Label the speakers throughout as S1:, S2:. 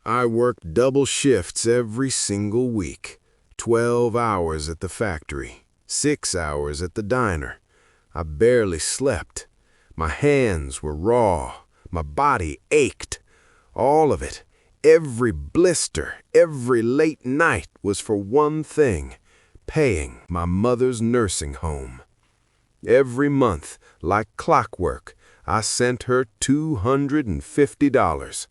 S1: I worked double shifts every single week. 12 hours at the factory, 6 hours at the diner. I barely slept. My hands were raw. My body ached. All of it, every blister, every late night was for one thing: paying my mother's nursing home. Every month, like clockwork, I sent her $250.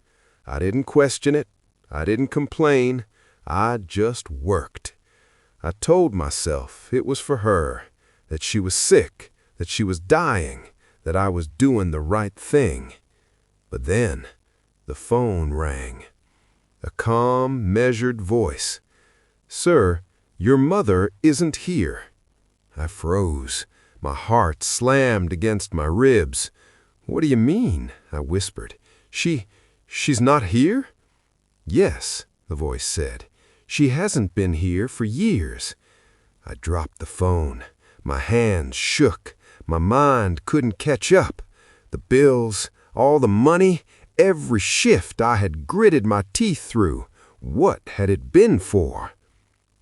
S1: I didn't question it. I didn't complain. I just worked. I told myself it was for her, that she was sick, that she was dying, that I was doing the right thing. But then, the phone rang. A calm, measured voice. "Sir, your mother isn't here." I froze. My heart slammed against my ribs. "What do you mean?" I whispered. She's not here?" "Yes," the voice said. "She hasn't been here for years." I dropped the phone. My hands shook. My mind couldn't catch up. The bills, all the money, every shift I had gritted my teeth through. What had it been for?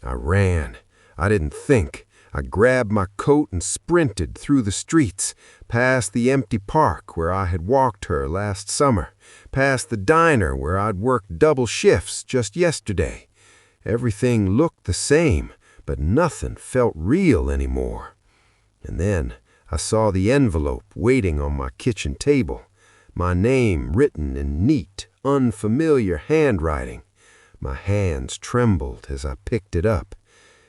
S1: I ran. I didn't think. I grabbed my coat and sprinted through the streets, past the empty park where I had walked her last summer, past the diner where I'd worked double shifts just yesterday. Everything looked the same, but nothing felt real anymore. And then I saw the envelope waiting on my kitchen table, my name written in neat, unfamiliar handwriting. My hands trembled as I picked it up.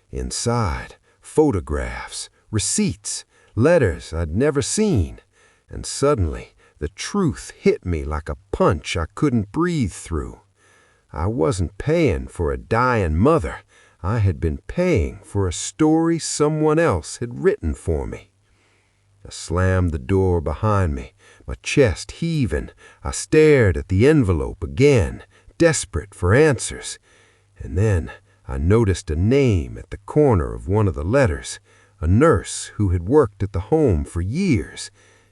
S1: Inside, photographs, receipts, letters I'd never seen. And suddenly, the truth hit me like a punch I couldn't breathe through. I wasn't paying for a dying mother. I had been paying for a story someone else had written for me. I slammed the door behind me, my chest heaving. I stared at the envelope again, desperate for answers. And then I noticed a name at the corner of one of the letters, a nurse who had worked at the home for years,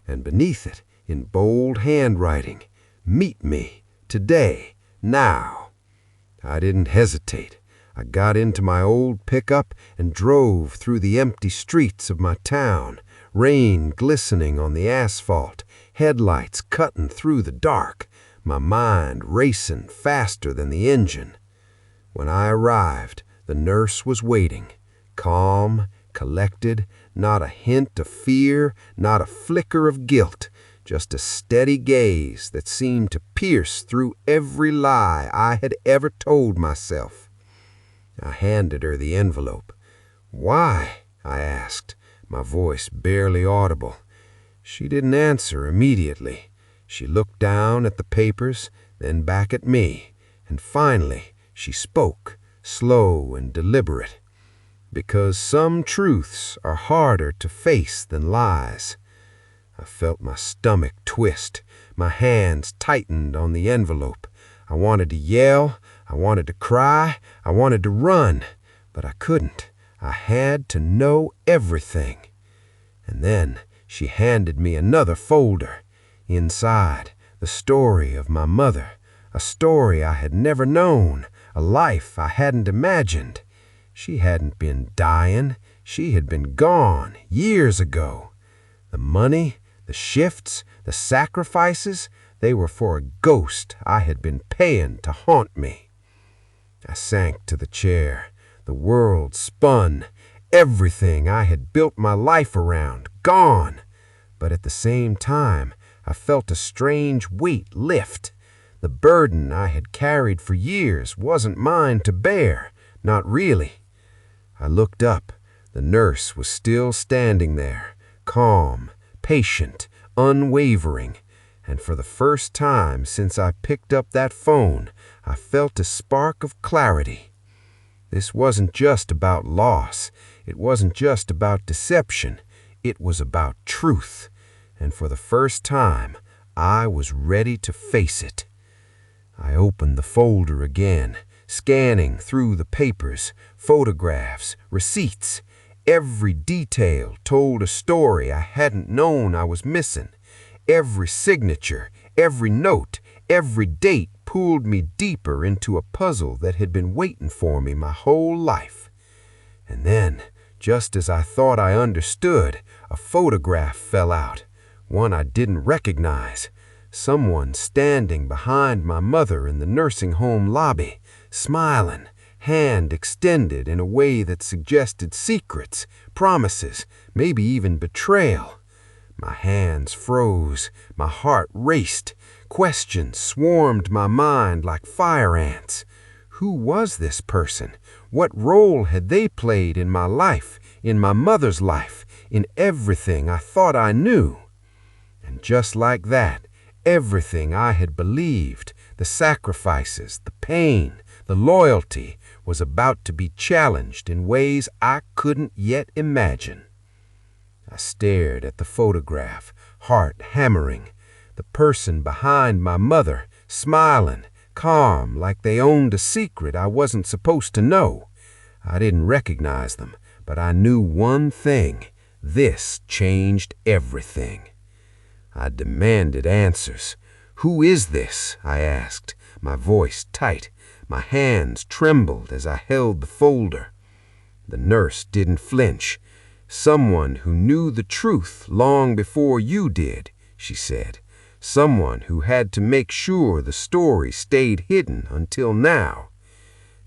S1: and beneath it, in bold handwriting, "Meet me, today, now." I didn't hesitate. I got into my old pickup and drove through the empty streets of my town, rain glistening on the asphalt, headlights cutting through the dark, my mind racing faster than the engine. When I arrived, the nurse was waiting, calm, collected, not a hint of fear, not a flicker of guilt, just a steady gaze that seemed to pierce through every lie I had ever told myself. I handed her the envelope. "Why?" I asked, my voice barely audible. She didn't answer immediately. She looked down at the papers, then back at me, and finally she spoke, slow and deliberate. "Because some truths are harder to face than lies." I felt my stomach twist. My hands tightened on the envelope. I wanted to yell. I wanted to cry. I wanted to run. But I couldn't. I had to know everything. And then she handed me another folder. Inside, the story of my mother. A story I had never known. A life I hadn't imagined. She hadn't been dying. She had been gone years ago. The money, the shifts, the sacrifices, they were for a ghost I had been paying to haunt me. I sank to the chair. The world spun. Everything I had built my life around, gone. But at the same time, I felt a strange weight lift. The burden I had carried for years wasn't mine to bear, not really. I looked up. The nurse was still standing there, calm, patient, unwavering, and for the first time since I picked up that phone, I felt a spark of clarity. This wasn't just about loss. It wasn't just about deception. It was about truth. And for the first time, I was ready to face it. I opened the folder again, scanning through the papers, photographs, receipts. Every detail told a story I hadn't known I was missing. Every signature, every note, every date pulled me deeper into a puzzle that had been waiting for me my whole life. And then, just as I thought I understood, a photograph fell out, one I didn't recognize. Someone standing behind my mother in the nursing home lobby, smiling, hand extended in a way that suggested secrets, promises, maybe even betrayal. My hands froze, my heart raced, questions swarmed my mind like fire ants. Who was this person? What role had they played in my life, in my mother's life, in everything I thought I knew? And just like that, everything I had believed, the sacrifices, the pain, the loyalty, was about to be challenged in ways I couldn't yet imagine. I stared at the photograph, heart hammering. The person behind my mother, smiling, calm, like they owned a secret I wasn't supposed to know. I didn't recognize them, but I knew one thing. This changed everything. I demanded answers. "Who is this?" I asked, my voice tight. My hands trembled as I held the folder. The nurse didn't flinch. "Someone who knew the truth long before you did," she said. "Someone who had to make sure the story stayed hidden until now."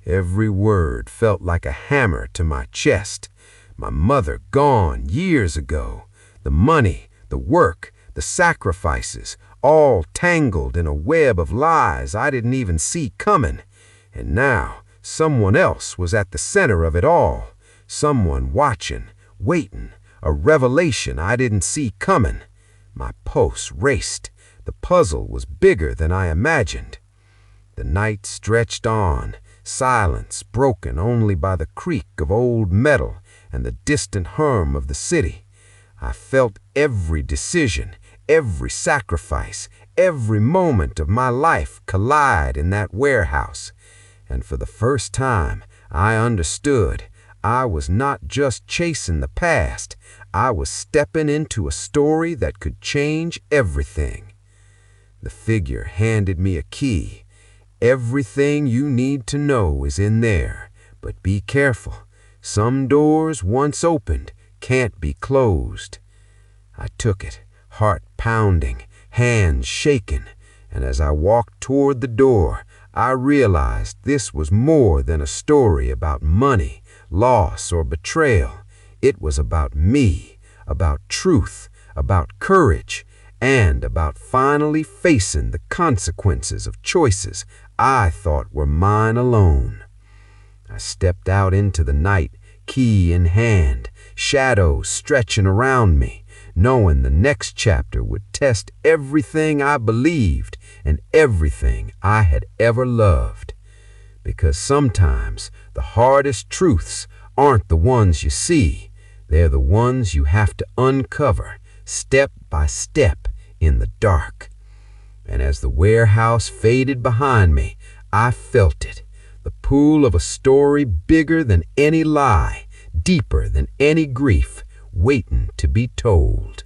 S1: Every word felt like a hammer to my chest. My mother gone years ago. The money, the work, the sacrifices, all tangled in a web of lies I didn't even see coming. And now someone else was at the center of it all. Someone watching, waiting, a revelation I didn't see coming. My pulse raced. The puzzle was bigger than I imagined. The night stretched on, silence broken only by the creak of old metal and the distant hum of the city. I felt every decision, every sacrifice, every moment of my life collide in that warehouse. And for the first time, I understood. I was not just chasing the past. I was stepping into a story that could change everything. The figure handed me a key. "Everything you need to know is in there, but be careful. Some doors, once opened, can't be closed." I took it, heart pounding, hands shaking, and as I walked toward the door, I realized this was more than a story about money, loss, or betrayal. It was about me, about truth, about courage, and about finally facing the consequences of choices I thought were mine alone. I stepped out into the night, key in hand, shadows stretching around me, knowing the next chapter would test everything I believed and everything I had ever loved. Because sometimes the hardest truths aren't the ones you see, they're the ones you have to uncover, step by step in the dark. And as the warehouse faded behind me, I felt it, the pull of a story bigger than any lie, deeper than any grief, waiting to be told.